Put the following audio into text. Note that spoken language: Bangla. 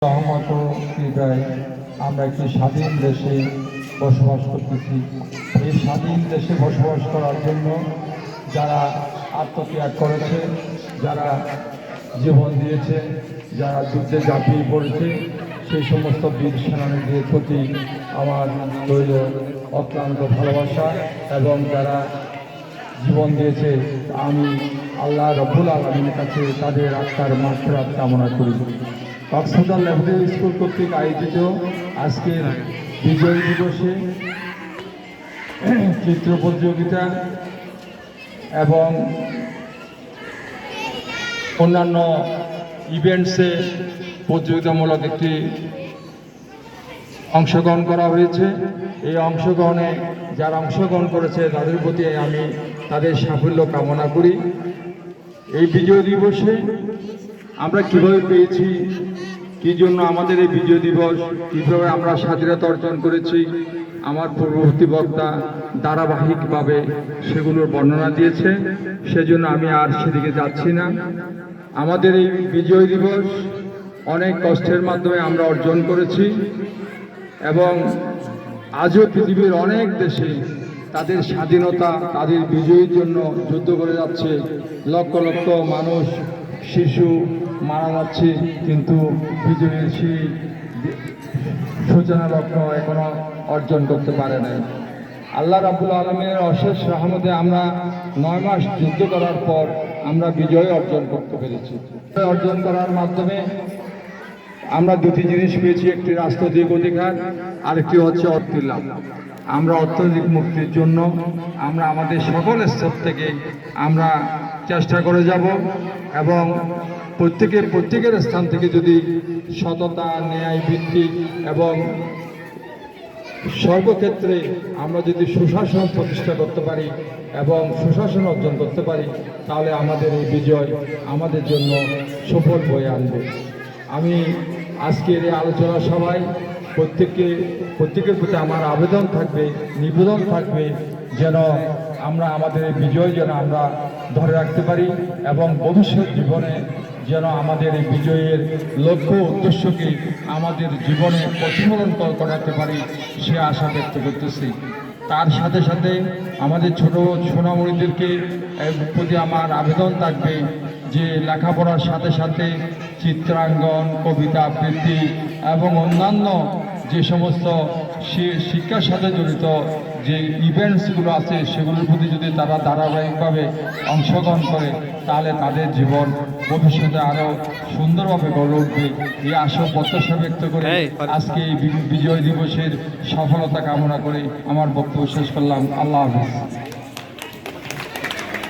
সহমত বিদায় আমরা একটি স্বাধীন দেশে বসবাস করতেছি। এই স্বাধীন দেশে বসবাস করার জন্য যারা আত্মত্যাগ করেছে, যারা জীবন দিয়েছে, যারা যুদ্ধে ঝাঁপিয়ে পড়েছে, সেই সমস্ত বীর সেনানীদের প্রতি আমার রইল অক্লান্ত ভালোবাসা। এবং যারা জীবন দিয়েছে আমি আল্লাহ রব্বুল আলামিনের কাছে তাদের আত্মার মাগফিরাত কামনা করি। কক্সবাজার লেভেল স্কুল কর্তৃক আয়োজিত আজকের বিজয় দিবসে চিত্র প্রতিযোগিতা এবং অন্যান্য ইভেন্টসে প্রতিযোগিতামূলক একটি অংশগ্রহণ করা হয়েছে। এই অংশগ্রহণে যারা অংশগ্রহণ করেছে তাদের প্রতি আমি তাদের সাফল্য কামনা করি। এই বিজয় দিবসে আমরা কীভাবে পেয়েছি, কী জন্য আমাদের এই বিজয় দিবস, কীভাবে আমরা স্বাধীনতা অর্জন করেছি, আমার পূর্ববর্তী বক্তা ধারাবাহিকভাবে সেগুলোর বর্ণনা দিয়েছে, সেজন্য আমি আর সেদিকে যাচ্ছি না। আমাদের এই বিজয় দিবস অনেক কষ্টের মাধ্যমে আমরা অর্জন করেছি এবং আজও পৃথিবীর অনেক দেশে তাদের স্বাধীনতা, তাদের বিজয়ের জন্য যুদ্ধ করে যাচ্ছে। লক্ষ লক্ষ মানুষ, শিশু মারা যাচ্ছে, কিন্তু বিজয়ের সেই সূচনা লক্ষ্য এখনো অর্জন করতে পারে নাই। আল্লাহ রাব্বুল আলামিনের অশেষ রহমতে আমরা 9 মাস যুদ্ধ করার পর আমরা বিজয় অর্জন করতে পেরেছি। অর্জন করার মাধ্যমে আমরা দুটি জিনিস পেয়েছি, একটি রাষ্ট্রীয় অধিকার, আরেকটি হচ্ছে অর্থের লাভ। আমরা অর্থনৈতিক মুক্তির জন্য আমরা আমাদের সকল স্তর থেকে আমরা চেষ্টা করে যাব এবং প্রত্যেকের স্থান থেকে যদি সততা, ন্যায় ভিত্তিক এবং সর্বক্ষেত্রে আমরা যদি সুশাসন প্রতিষ্ঠা করতে পারি এবং সুশাসন অর্জন করতে পারি, তাহলে আমাদের এই বিজয় আমাদের জন্য সফল বয়ে আনবে। আমি আজকের এই আলোচনা সভায় প্রত্যেকের প্রতি আমার আবেদন থাকবে, নিবেদন থাকবে, যেন আমরা আমাদের বিজয় যেন আমরা ধরে রাখতে পারি এবং ভবিষ্যৎ জীবনে যেন আমাদের এই বিজয়ের লক্ষ্য উদ্দেশ্যকে আমাদের জীবনে প্রতিফলন করাতে পারি, সে আশা ব্যক্ত করতেছি। তার সাথে সাথে আমাদের ছোট সোনামণিদেরকে প্রতি আমার আবেদন থাকবে যে লেখাপড়ার সাথে সাথে চিত্রাঙ্কন, কবিতা আবৃত্তি এবং অন্যান্য যে সমস্ত শিক্ষার সাথে জড়িত যে ইভেন্টসগুলো আছে, সেগুলোর প্রতি যদি তারা ধারাবাহিকভাবে অংশগ্রহণ করে, তাহলে তাদের জীবন ভবিষ্যতে আরও সুন্দরভাবে গড়ে উঠবে। এই আশা প্রত্যাশা ব্যক্ত করে আজকে এই বিজয় দিবসের সফলতা কামনা করে আমার বক্তব্য শেষ করলাম। আল্লাহ হাফেজ।